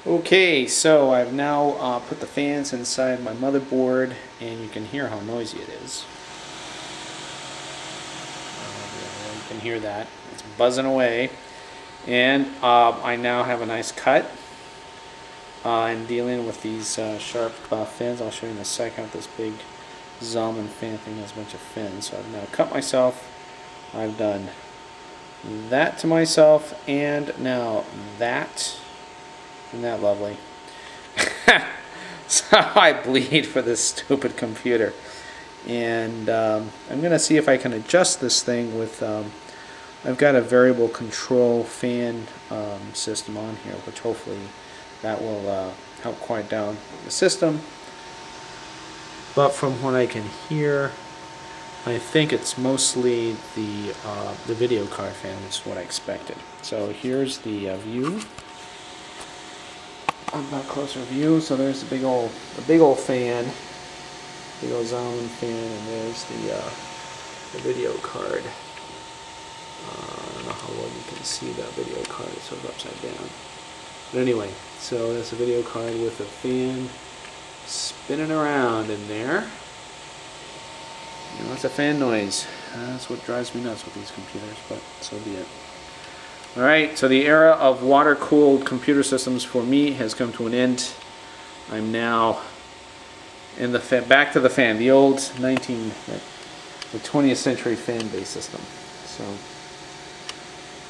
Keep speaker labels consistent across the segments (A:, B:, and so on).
A: Okay, so I've now put the fans inside my motherboard, and you can hear how noisy it is. Yeah, you can hear that. It's buzzing away. And I now have a nice cut. I'm dealing with these sharp fins. I'll show you in a second. This big Zalman fan thing has a bunch of fins. So I've now cut myself. I've done that to myself, and now that. Isn't that lovely? So I bleed for this stupid computer. And I'm going to see if I can adjust this thing with... I've got a variable control fan system on here, which hopefully that will help quiet down the system. But from what I can hear, I think it's mostly the video card fan is what I expected. So here's the view. I've got a closer view. So there's the big old fan, big old Zalman fan, and there's the video card. I don't know how well you can see that video card. It's sort of upside down. But anyway, so that's a video card with a fan spinning around in there. You know, it's a fan noise. That's what drives me nuts with these computers, but so be it. Alright, so the era of water-cooled computer systems for me has come to an end. I'm now in the back to the fan, the old the 20th century fan-based system.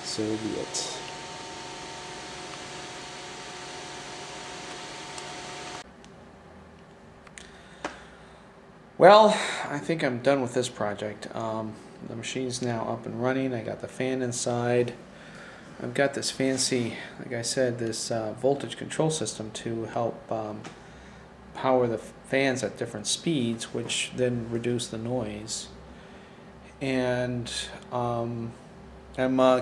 A: So be it. Well, I think I'm done with this project. The machine's now up and running. I got the fan inside. I've got this fancy, like I said, this voltage control system to help power the fans at different speeds, which then reduce the noise. And I'm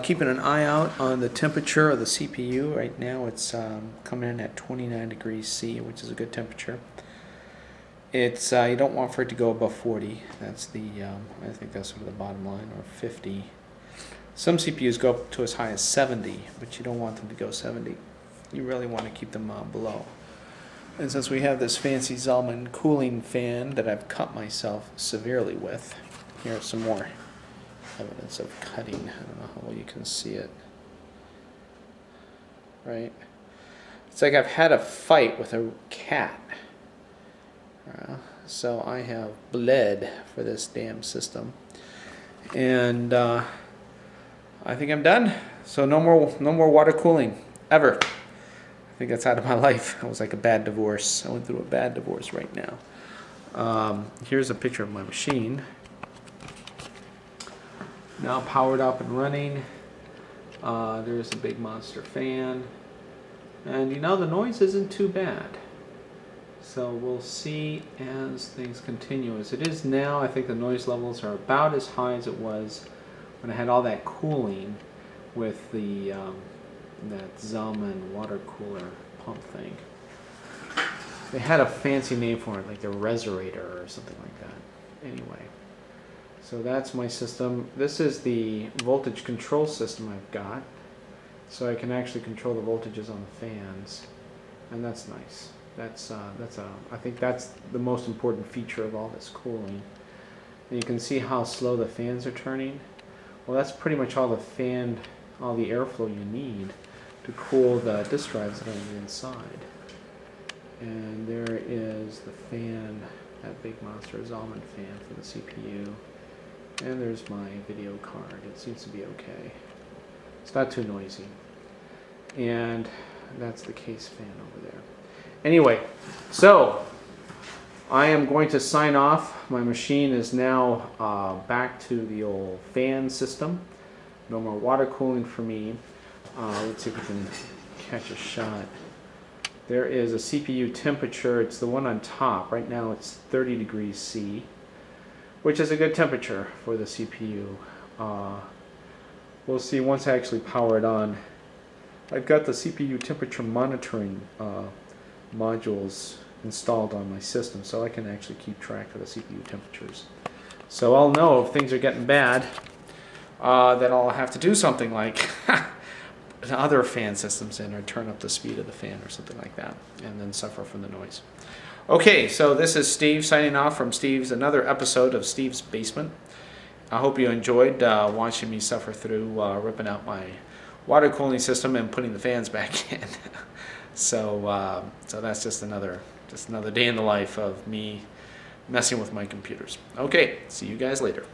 A: keeping an eye out on the temperature of the CPU. Right now it's coming in at 29 degrees C, which is a good temperature. It's you don't want for it to go above 40. That's the I think that's sort of the bottom line, or 50. Some CPUs go up to as high as 70, but you don't want them to go 70. You really want to keep them below. And since we have this fancy Zalman cooling fan that I've cut myself severely with, here's some more evidence of cutting. I don't know how well you can see it. Right? It's like I've had a fight with a cat. So I have bled for this damn system. And I think I'm done. So no more water cooling ever. I think that's out of my life. It was like a bad divorce. I went through a bad divorce right now. Here's a picture of my machine. Now powered up and running. There's a big monster fan. And you know, the noise isn't too bad. So we'll see as things continue. As it is now, I think the noise levels are about as high as it was when I had all that cooling with the that Zalman water cooler pump thing. They had a fancy name for it, like the Reserator or something like that. Anyway, so that's my system. This is the voltage control system I've got, so I can actually control the voltages on the fans, and that's nice. I think that's the most important feature of all this cooling. And you can see how slow the fans are turning. Well, that's pretty much all the airflow you need to cool the disk drives that are on the inside. And there is the fan, that big monster Zalman fan for the CPU. And there's my video card. It seems to be okay. It's not too noisy. And that's the case fan over there. Anyway, so I am going to sign off. My machine is now back to the old fan system. No more water cooling for me. Let's see if we can catch a shot. There is a CPU temperature. It's the one on top. Right now it's 30 degrees C, which is a good temperature for the CPU. We'll see once I actually power it on. I've got the CPU temperature monitoring modules installed on my system, so I can actually keep track of the CPU temperatures. So I'll know if things are getting bad, that I'll have to do something like other fan systems in or turn up the speed of the fan or something like that, and then suffer from the noise. Okay, so this is Steve signing off from another episode of Steve's Basement. I hope you enjoyed watching me suffer through ripping out my water cooling system and putting the fans back in. So that's just another day in the life of me messing with my computers. Okay, see you guys later.